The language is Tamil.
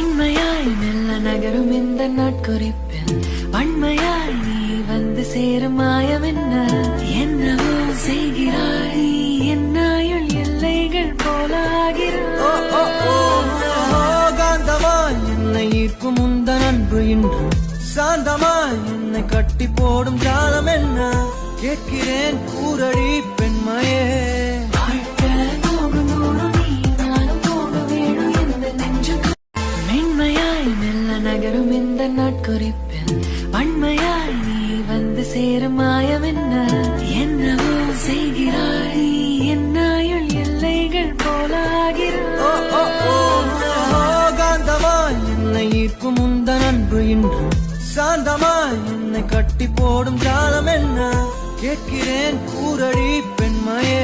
மென்மையாய் மெல்ல நகரும் இந்த நாட்குறிப்பில் வன்மையாய் நீ வந்து சேரும் மாயம் என்னவோ செய்கிறாய் நீ என்னாயுள் எல்லைகள் போலாகிறாய் காந்தமாய் என்னை ஈர்க்கும் உந்தன் அன்பு இன்று சாந்தமாய் என்னை கட்டி போடும் காலம் என்ன கேட்கிறேன் கூரடி பெண்மையே நகரும் இந்த நாட்குறிப்பில் வன்மையாய் நீ வந்து சேரும் மாயம் என்னவோ செய்கிறாய் நீ என்னாயுள் எல்லைகள் போலாகிறாய் காந்தமாய் என்னை ஈர்க்கும் உந்தன் அன்பு இன்று சாந்தமாய் என்னை கட்டி போடும் காலம் என்ன கேட்கிறேன் கூரடி பெண்மையே